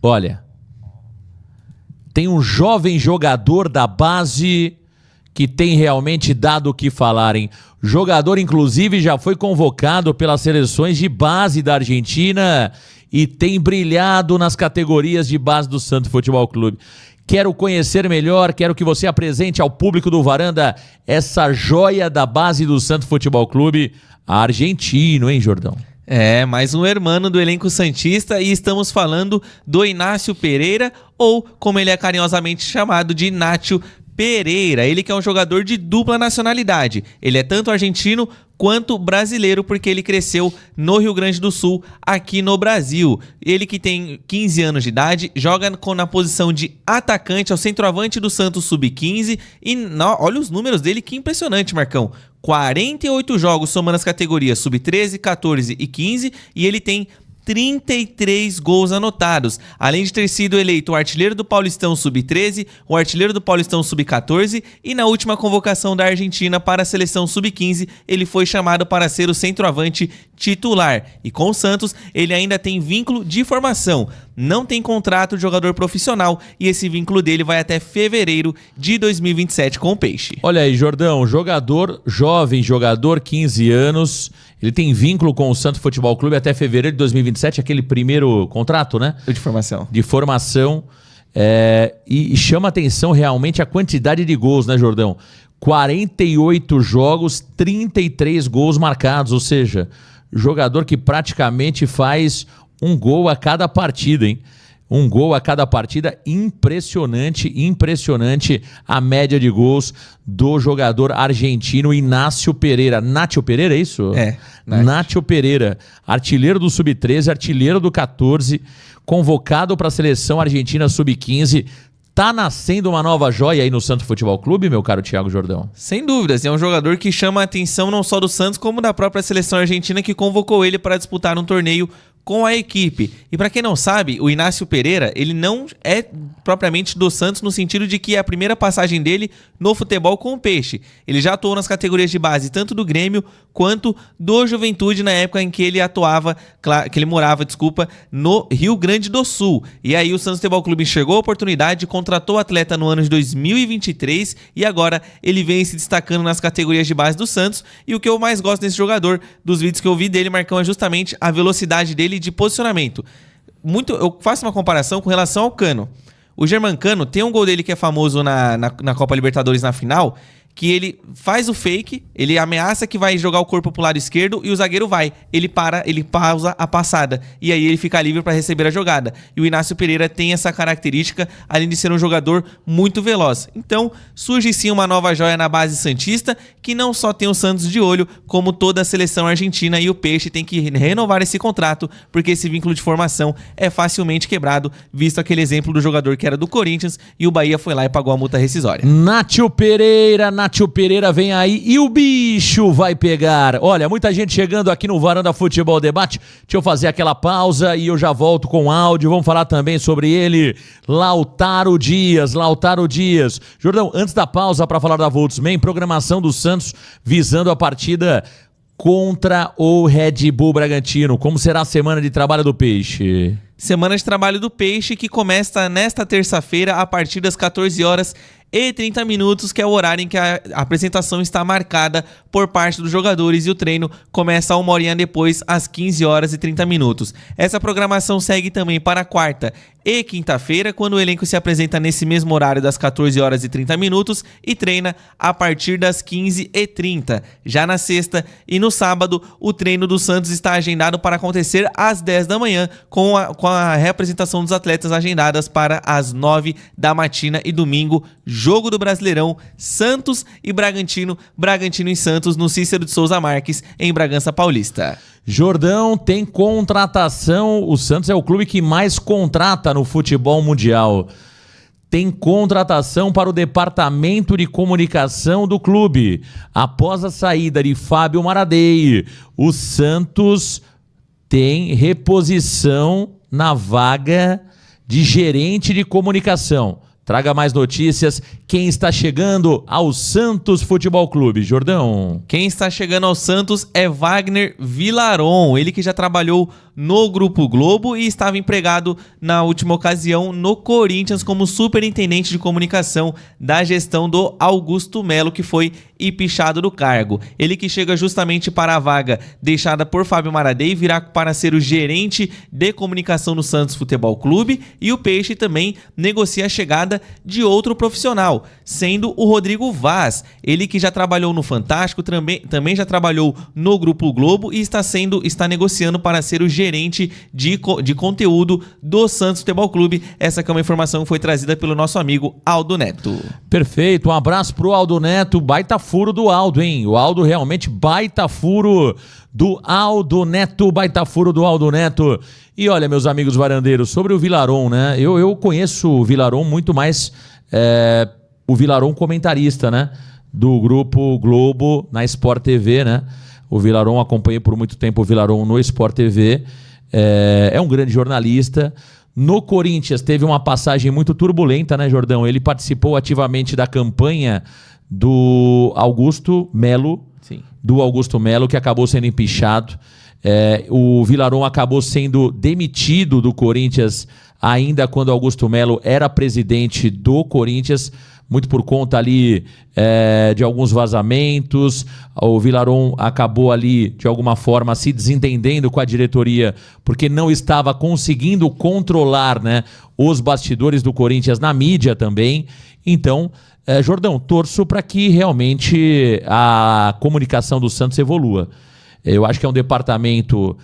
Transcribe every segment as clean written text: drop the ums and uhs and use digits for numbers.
Olha, tem um jovem jogador da base que tem realmente dado o que falar, hein? Jogador, inclusive, já foi convocado pelas seleções de base da Argentina e tem brilhado nas categorias de base do Santos Futebol Clube. Quero conhecer melhor, quero que você apresente ao público do Varanda essa joia da base do Santos Futebol Clube, argentino, hein, Jordão? Mais um hermano do elenco santista, e estamos falando do Inácio Pereira, ou como ele é carinhosamente chamado de Nacho Pereira. Ele que é um jogador de dupla nacionalidade. Ele é tanto argentino quanto brasileiro, porque ele cresceu no Rio Grande do Sul, aqui no Brasil. Ele que tem 15 anos de idade, joga na posição de atacante, ao centroavante do Santos Sub-15, e olha os números dele, que impressionante, Marcão. 48 jogos somando as categorias Sub-13, 14 e 15, e ele tem 33 gols anotados, além de ter sido eleito o artilheiro do Paulistão Sub-13, o artilheiro do Paulistão Sub-14, e na última convocação da Argentina para a seleção Sub-15, ele foi chamado para ser o centroavante titular. E com o Santos, ele ainda tem vínculo de formação, não tem contrato de jogador profissional, e esse vínculo dele vai até fevereiro de 2027 com o Peixe. Olha aí, Jordão, jovem jogador, 15 anos, ele tem vínculo com o Santos Futebol Clube até fevereiro de 2027, aquele primeiro contrato, né? De formação. E chama atenção realmente a quantidade de gols, né, Jordão? 48 jogos, 33 gols marcados, ou seja, jogador que praticamente faz um gol a cada partida, hein? Um gol a cada partida, impressionante a média de gols do jogador argentino Inácio Pereira. Nacho Pereira, é isso? Nacho Pereira, artilheiro do Sub-13, artilheiro do 14, convocado para a seleção argentina Sub-15. Tá nascendo uma nova joia aí no Santos Futebol Clube, meu caro Thiago Jordão? Sem dúvidas, é um jogador que chama a atenção não só do Santos, como da própria seleção argentina, que convocou ele para disputar um torneio com a equipe. E para quem não sabe, o Inácio Pereira, ele não é propriamente do Santos no sentido de que é a primeira passagem dele no futebol com o Peixe. Ele já atuou nas categorias de base tanto do Grêmio quanto do Juventude na época em que ele morava no Rio Grande do Sul. E aí o Santos Futebol Clube enxergou a oportunidade, contratou o atleta no ano de 2023 e agora ele vem se destacando nas categorias de base do Santos. E o que eu mais gosto desse jogador, dos vídeos que eu vi dele, Marcão, é justamente a velocidade dele de posicionamento. Eu faço uma comparação com relação ao Cano. O Germancano tem um gol dele que é famoso na Copa Libertadores na final, que ele faz o fake, ele ameaça que vai jogar o corpo pro lado esquerdo e o zagueiro vai. Ele pausa a passada e aí ele fica livre para receber a jogada. E o Inácio Pereira tem essa característica, além de ser um jogador muito veloz. Então, surge sim uma nova joia na base santista, que não só tem o Santos de olho, como toda a seleção argentina, e o Peixe tem que renovar esse contrato, porque esse vínculo de formação é facilmente quebrado, visto aquele exemplo do jogador que era do Corinthians e o Bahia foi lá e pagou a multa rescisória. Nacho Pereira vem aí e o bicho vai pegar. Olha, muita gente chegando aqui no Varanda Futebol Debate. Deixa eu fazer aquela pausa e eu já volto com áudio. Vamos falar também sobre ele, Lautaro Dias. Jordão, antes da pausa para falar da Volkswagen, programação do Santos visando a partida contra o Red Bull Bragantino. Como será a semana de trabalho do Peixe? Semana de trabalho do Peixe que começa nesta terça-feira a partir das 14h30, que é o horário em que a apresentação está marcada por parte dos jogadores, e o treino começa uma horinha depois, às 15h30. Essa programação segue também para quarta e quinta-feira, quando o elenco se apresenta nesse mesmo horário das 14h30 e treina a partir das 15h30. Já na sexta e no sábado, o treino do Santos está agendado para acontecer às 10 da manhã, com a reapresentação dos atletas agendadas para as 9 da matina, e domingo, jogo do Brasileirão, Santos e Bragantino e Santos no Cícero de Souza Marques, em Bragança Paulista. Jordão, tem contratação, o Santos é o clube que mais contrata no futebol mundial. Tem contratação para o departamento de comunicação do clube. Após a saída de Fábio Maradei, o Santos tem reposição na vaga de gerente de comunicação. Traga mais notícias. Quem está chegando ao Santos Futebol Clube, Jordão? Quem está chegando ao Santos é Wagner Vilaron, ele que já trabalhou no Grupo Globo e estava empregado na última ocasião no Corinthians como superintendente de comunicação da gestão do Augusto Melo, que foi empichado do cargo. Ele que chega justamente para a vaga deixada por Fábio Maradei, virá para ser o gerente de comunicação do Santos Futebol Clube, e o Peixe também negocia a chegada de outro profissional, sendo o Rodrigo Vaz, ele que já trabalhou no Fantástico, também já trabalhou no Grupo Globo e está negociando para ser o gerente de conteúdo do Santos Futebol Clube. Essa que é uma informação que foi trazida pelo nosso amigo Aldo Neto. Perfeito, um abraço pro Aldo Neto, baita furo do Aldo, hein? O Aldo realmente baita furo do Aldo Neto, baita furo do Aldo Neto. E olha, meus amigos varandeiros, sobre o Vilaron, né? Eu conheço o Vilaron muito mais, o Vilaron comentarista, né? Do Grupo Globo na Sport TV, né? O Vilaron, acompanhei por muito tempo o Vilaron no Sport TV, é um grande jornalista. No Corinthians teve uma passagem muito turbulenta, né, Jordão? Ele participou ativamente da campanha do Augusto Melo, Sim. Do Augusto Melo, que acabou sendo empichado. O Vilaron acabou sendo demitido do Corinthians ainda quando Augusto Melo era presidente do Corinthians, muito por conta ali de alguns vazamentos. O Vilaron acabou ali, de alguma forma, se desentendendo com a diretoria, porque não estava conseguindo controlar, né, os bastidores do Corinthians na mídia também. Então, Jordão, torço para que realmente a comunicação do Santos evolua. Eu acho que é um departamento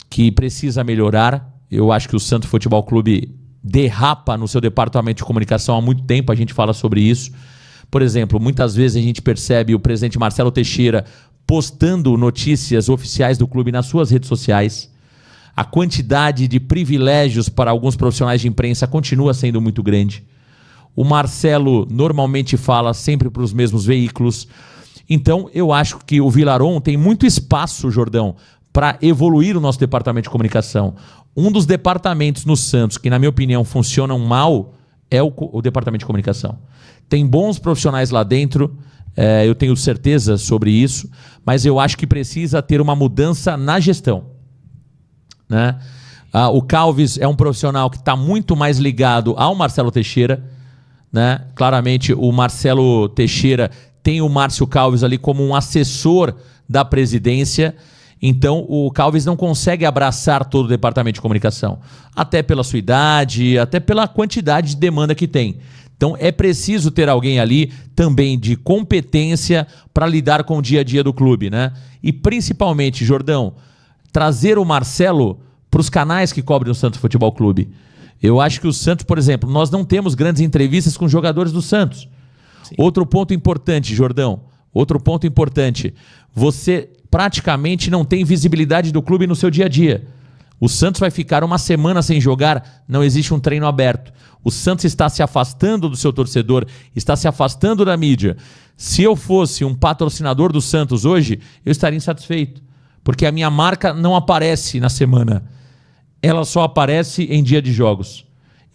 que precisa melhorar. Eu acho que o Santos Futebol Clube derrapa no seu departamento de comunicação há muito tempo, a gente fala sobre isso. Por exemplo, muitas vezes a gente percebe o presidente Marcelo Teixeira postando notícias oficiais do clube nas suas redes sociais. A quantidade de privilégios para alguns profissionais de imprensa continua sendo muito grande. O Marcelo normalmente fala sempre para os mesmos veículos. Então, eu acho que o Vilaron tem muito espaço, Jordão, para evoluir o nosso departamento de comunicação. Um dos departamentos no Santos que, na minha opinião, funcionam mal é o departamento de comunicação. Tem bons profissionais lá dentro, eu tenho certeza sobre isso, mas eu acho que precisa ter uma mudança na gestão, né? O Calves é um profissional que está muito mais ligado ao Marcelo Teixeira, né? Claramente, o Marcelo Teixeira tem o Márcio Calves ali como um assessor da presidência. Então, o Calves não consegue abraçar todo o departamento de comunicação, até pela sua idade, até pela quantidade de demanda que tem. Então, é preciso ter alguém ali também de competência para lidar com o dia a dia do clube, né? E principalmente, Jordão, trazer o Marcelo para os canais que cobrem o Santos Futebol Clube. Eu acho que o Santos, por exemplo, nós não temos grandes entrevistas com jogadores do Santos. Sim. Outro ponto importante, Jordão, outro ponto importante, você praticamente não tem visibilidade do clube no seu dia a dia. O Santos vai ficar uma semana sem jogar, não existe um treino aberto. O Santos está se afastando do seu torcedor, está se afastando da mídia. Se eu fosse um patrocinador do Santos hoje, eu estaria insatisfeito, porque a minha marca não aparece na semana. Ela só aparece em dia de jogos.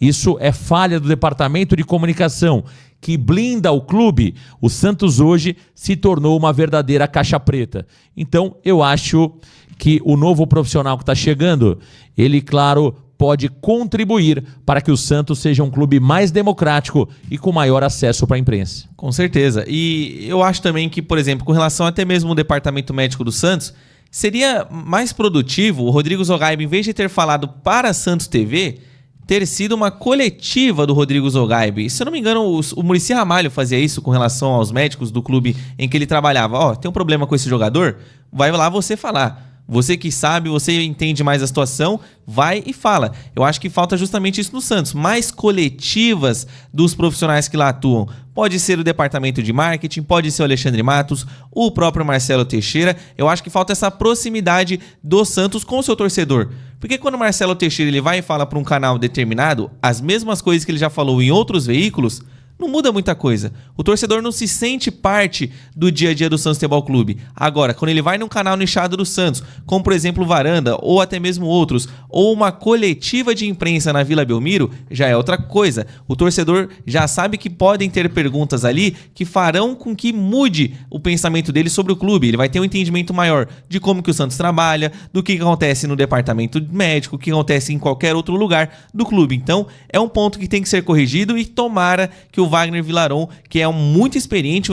Isso é falha do departamento de comunicação, que blinda o clube. O Santos hoje se tornou uma verdadeira caixa preta. Então, eu acho que o novo profissional que está chegando, ele, claro, pode contribuir para que o Santos seja um clube mais democrático e com maior acesso para a imprensa. Com certeza. E eu acho também que, por exemplo, com relação até mesmo ao departamento médico do Santos, seria mais produtivo o Rodrigo Zogaib, em vez de ter falado para a Santos TV, ter sido uma coletiva do Rodrigo Zogaib. Se eu não me engano, o Muricy Ramalho fazia isso com relação aos médicos do clube em que ele trabalhava. Tem um problema com esse jogador? Vai lá você falar. Você que sabe, você entende mais a situação, vai e fala. Eu acho que falta justamente isso no Santos. Mais coletivas dos profissionais que lá atuam. Pode ser o departamento de marketing, pode ser o Alexandre Matos, o próprio Marcelo Teixeira. Eu acho que falta essa proximidade do Santos com o seu torcedor. Porque quando o Marcelo Teixeira ele vai e fala para um canal determinado as mesmas coisas que ele já falou em outros veículos, não muda muita coisa. O torcedor não se sente parte do dia a dia do Santos Futebol Clube. Agora, quando ele vai num canal nichado do Santos, como por exemplo o Varanda, ou até mesmo outros, ou uma coletiva de imprensa na Vila Belmiro, já é outra coisa. O torcedor já sabe que podem ter perguntas ali que farão com que mude o pensamento dele sobre o clube. Ele vai ter um entendimento maior de como que o Santos trabalha, do que acontece no departamento médico, o que acontece em qualquer outro lugar do clube. Então, é um ponto que tem que ser corrigido e tomara que o Wagner Villaron, que é muito experiente,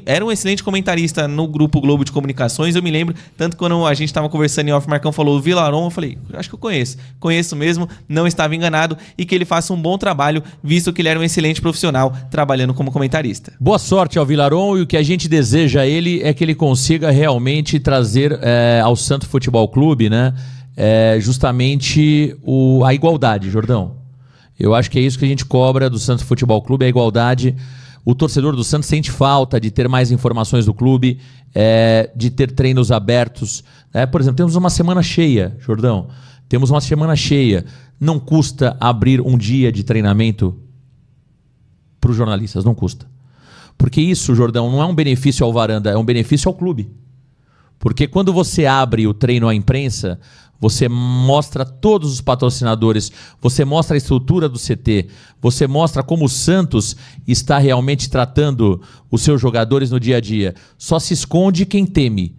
era um excelente comentarista no Grupo Globo de Comunicações, eu me lembro, tanto quando a gente estava conversando em off, o Marcão falou o Villaron, eu falei, acho que eu conheço mesmo, não estava enganado, e que ele faça um bom trabalho, visto que ele era um excelente profissional trabalhando como comentarista. Boa sorte ao Villaron, e o que a gente deseja a ele é que ele consiga realmente trazer ao Santos Futebol Clube, né, justamente a igualdade, Jordão. Eu acho que é isso que a gente cobra do Santos Futebol Clube, a igualdade. O torcedor do Santos sente falta de ter mais informações do clube, de ter treinos abertos. Por exemplo, temos uma semana cheia, Jordão. Temos uma semana cheia. Não custa abrir um dia de treinamento para os jornalistas, não custa. Porque isso, Jordão, não é um benefício ao Varanda, é um benefício ao clube. Porque quando você abre o treino à imprensa, você mostra todos os patrocinadores, você mostra a estrutura do CT, você mostra como o Santos está realmente tratando os seus jogadores no dia a dia. Só se esconde quem teme.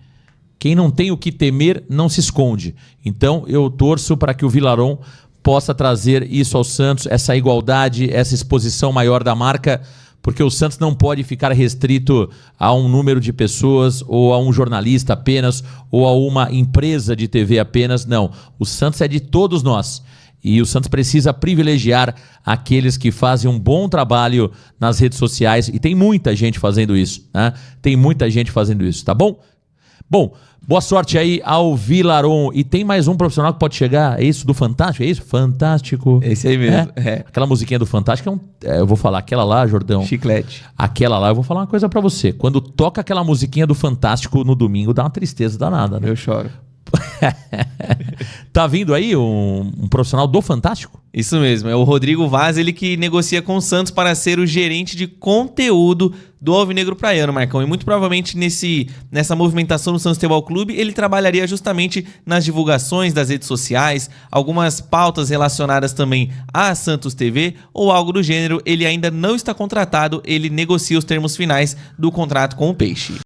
Quem não tem o que temer não se esconde. Então eu torço para que o Villaron possa trazer isso ao Santos, essa igualdade, essa exposição maior da marca, porque o Santos não pode ficar restrito a um número de pessoas, ou a um jornalista apenas, ou a uma empresa de TV apenas. Não, o Santos é de todos nós. E o Santos precisa privilegiar aqueles que fazem um bom trabalho nas redes sociais. E tem muita gente fazendo isso, né? Tem muita gente fazendo isso, tá bom? Bom, boa sorte aí ao Villaron. E tem mais um profissional que pode chegar, é isso? Do Fantástico? É isso? Fantástico. Esse aí mesmo. Aquela musiquinha do Fantástico, eu vou falar, aquela lá, Jordão. Chiclete. Aquela lá, eu vou falar uma coisa pra você. Quando toca aquela musiquinha do Fantástico no domingo, dá uma tristeza danada, né? Eu choro. Tá vindo aí um profissional do Fantástico? Isso mesmo, é o Rodrigo Vaz, ele que negocia com o Santos para ser o gerente de conteúdo do Alvinegro Praiano, Marcão. E muito provavelmente nessa movimentação no Santos Futebol Clube, ele trabalharia justamente nas divulgações das redes sociais, algumas pautas relacionadas também à Santos TV ou algo do gênero. Ele ainda não está contratado, ele negocia os termos finais do contrato com o Peixe.